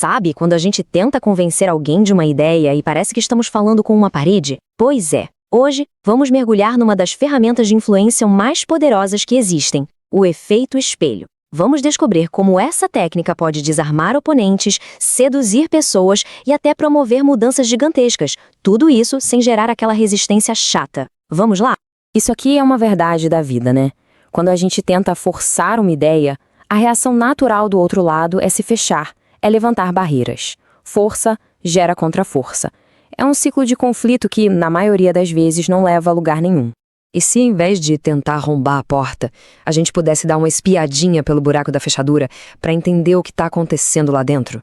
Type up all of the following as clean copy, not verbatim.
Sabe quando a gente tenta convencer alguém de uma ideia e parece que estamos falando com uma parede? Pois é, hoje vamos mergulhar numa das ferramentas de influência mais poderosas que existem, o efeito espelho. Vamos descobrir como essa técnica pode desarmar oponentes, seduzir pessoas e até promover mudanças gigantescas. Tudo isso sem gerar aquela resistência chata. Vamos lá? Isso aqui é uma verdade da vida, né? Quando a gente tenta forçar uma ideia, a reação natural do outro lado é se fechar, é levantar barreiras. Força gera contra-força. É um ciclo de conflito que, na maioria das vezes, não leva a lugar nenhum. E se, em vez de tentar arrombar a porta, a gente pudesse dar uma espiadinha pelo buraco da fechadura para entender o que está acontecendo lá dentro?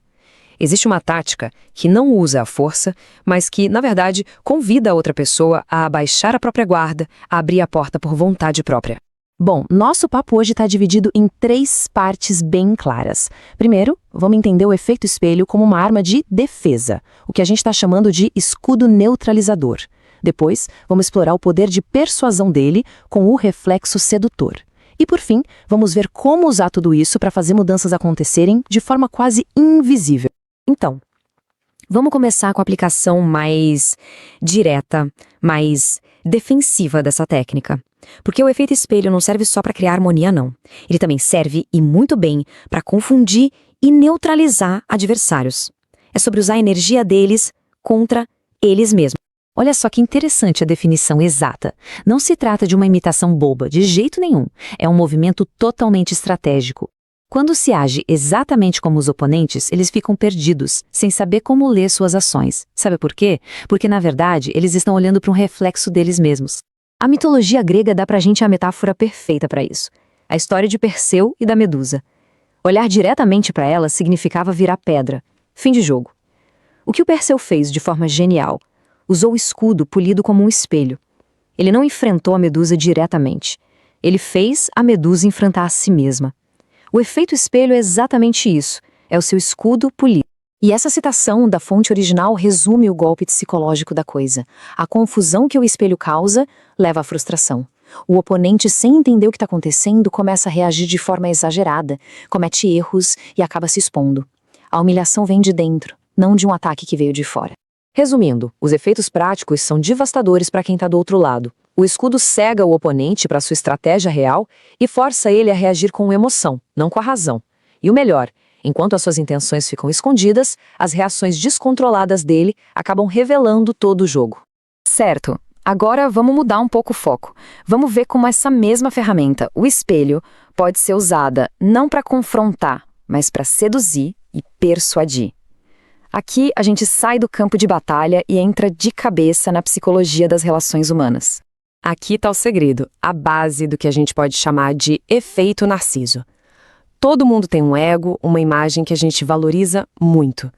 Existe uma tática que não usa a força, mas que, na verdade, convida a outra pessoa a abaixar a própria guarda, a abrir a porta por vontade própria. Bom, nosso papo hoje está dividido em 3 partes bem claras. Primeiro, vamos entender o efeito espelho como uma arma de defesa, o que a gente está chamando de escudo neutralizador. Depois, vamos explorar o poder de persuasão dele com o reflexo sedutor. E por fim, vamos ver como usar tudo isso para fazer mudanças acontecerem de forma quase invisível. Então, vamos começar com a aplicação mais direta, mais defensiva dessa técnica. Porque o efeito espelho não serve só para criar harmonia, não. Ele também serve, e muito bem, para confundir e neutralizar adversários. É sobre usar a energia deles contra eles mesmos. Olha só que interessante a definição exata. Não se trata de uma imitação boba, de jeito nenhum. É um movimento totalmente estratégico. Quando se age exatamente como os oponentes, eles ficam perdidos, sem saber como ler suas ações. Sabe por quê? Porque, na verdade, eles estão olhando para um reflexo deles mesmos. A mitologia grega dá pra gente a metáfora perfeita para isso. A história de Perseu e da Medusa. Olhar diretamente para ela significava virar pedra. Fim de jogo. O que o Perseu fez de forma genial? Usou o escudo polido como um espelho. Ele não enfrentou a Medusa diretamente. Ele fez a Medusa enfrentar a si mesma. O efeito espelho é exatamente isso. É o seu escudo polido. E essa citação da fonte original resume o golpe psicológico da coisa. A confusão que o espelho causa leva à frustração. O oponente, sem entender o que está acontecendo, começa a reagir de forma exagerada, comete erros e acaba se expondo. A humilhação vem de dentro, não de um ataque que veio de fora. Resumindo, os efeitos práticos são devastadores para quem está do outro lado. O escudo cega o oponente para sua estratégia real e força ele a reagir com emoção, não com a razão. E o melhor, enquanto as suas intenções ficam escondidas, as reações descontroladas dele acabam revelando todo o jogo. Certo, agora vamos mudar um pouco o foco. Vamos ver como essa mesma ferramenta, o espelho, pode ser usada não para confrontar, mas para seduzir e persuadir. Aqui a gente sai do campo de batalha e entra de cabeça na psicologia das relações humanas. Aqui está o segredo, a base do que a gente pode chamar de efeito Narciso. Todo mundo tem um ego, uma imagem que a gente valoriza muito.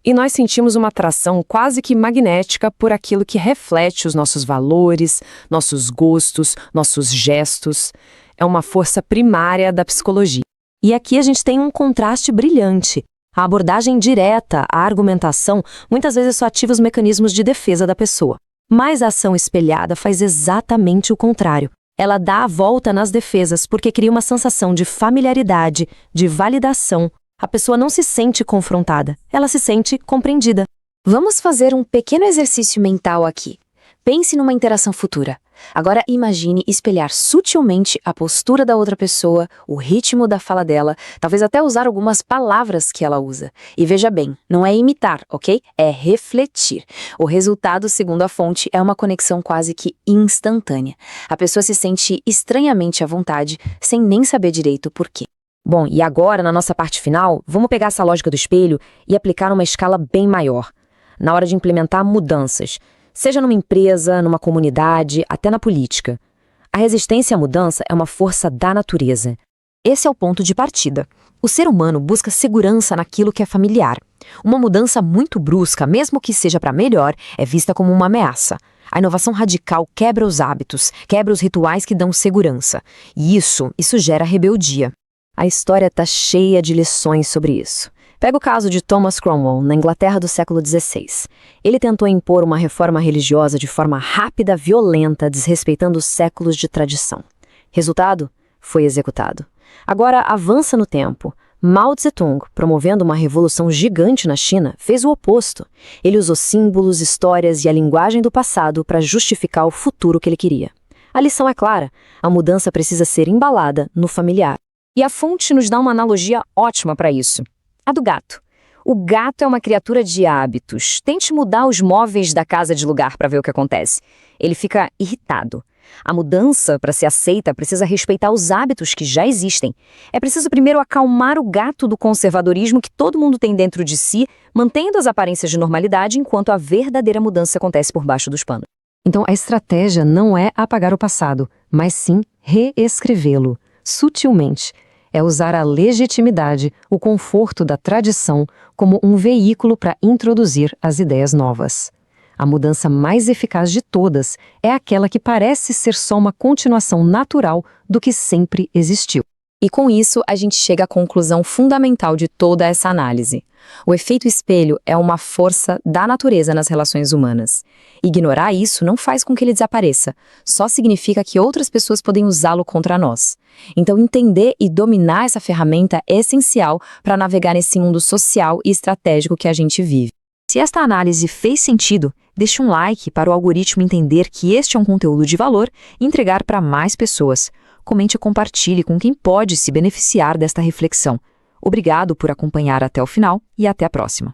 E nós sentimos uma atração quase que magnética por aquilo que reflete os nossos valores, nossos gostos, nossos gestos. É uma força primária da psicologia. E aqui a gente tem um contraste brilhante. A abordagem direta, a argumentação, muitas vezes só ativa os mecanismos de defesa da pessoa. Mas a ação espelhada faz exatamente o contrário. Ela dá a volta nas defesas porque cria uma sensação de familiaridade, de validação. A pessoa não se sente confrontada, ela se sente compreendida. Vamos fazer um pequeno exercício mental aqui. Pense numa interação futura. Agora imagine espelhar sutilmente a postura da outra pessoa, o ritmo da fala dela, talvez até usar algumas palavras que ela usa. E veja bem, não é imitar, ok? É refletir. O resultado, segundo a fonte, é uma conexão quase que instantânea. A pessoa se sente estranhamente à vontade, sem nem saber direito por quê. Bom, e agora, na nossa parte final, vamos pegar essa lógica do espelho e aplicar numa escala bem maior. Na hora de implementar mudanças, seja numa empresa, numa comunidade, até na política. A resistência à mudança é uma força da natureza. Esse é o ponto de partida. O ser humano busca segurança naquilo que é familiar. Uma mudança muito brusca, mesmo que seja para melhor, é vista como uma ameaça. A inovação radical quebra os hábitos, quebra os rituais que dão segurança. E isso gera rebeldia. A história está cheia de lições sobre isso. Pega o caso de Thomas Cromwell, na Inglaterra do século XVI. Ele tentou impor uma reforma religiosa de forma rápida, violenta, desrespeitando séculos de tradição. Resultado? Foi executado. Agora avança no tempo. Mao Tse-tung, promovendo uma revolução gigante na China, fez o oposto. Ele usou símbolos, histórias e a linguagem do passado para justificar o futuro que ele queria. A lição é clara: a mudança precisa ser embalada no familiar. E a fonte nos dá uma analogia ótima para isso: a do gato. O gato é uma criatura de hábitos. Tente mudar os móveis da casa de lugar para ver o que acontece. Ele fica irritado. A mudança, para ser aceita, precisa respeitar os hábitos que já existem. É preciso primeiro acalmar o gato do conservadorismo que todo mundo tem dentro de si, mantendo as aparências de normalidade enquanto a verdadeira mudança acontece por baixo dos panos. Então, a estratégia não é apagar o passado, mas sim reescrevê-lo, sutilmente. É usar a legitimidade, o conforto da tradição como um veículo para introduzir as ideias novas. A mudança mais eficaz de todas é aquela que parece ser só uma continuação natural do que sempre existiu. E com isso, a gente chega à conclusão fundamental de toda essa análise. O efeito espelho é uma força da natureza nas relações humanas. Ignorar isso não faz com que ele desapareça, só significa que outras pessoas podem usá-lo contra nós. Então, entender e dominar essa ferramenta é essencial para navegar nesse mundo social e estratégico que a gente vive. Se esta análise fez sentido, deixe um like para o algoritmo entender que este é um conteúdo de valor e entregar para mais pessoas. Comente e compartilhe com quem pode se beneficiar desta reflexão. Obrigado por acompanhar até o final e até a próxima.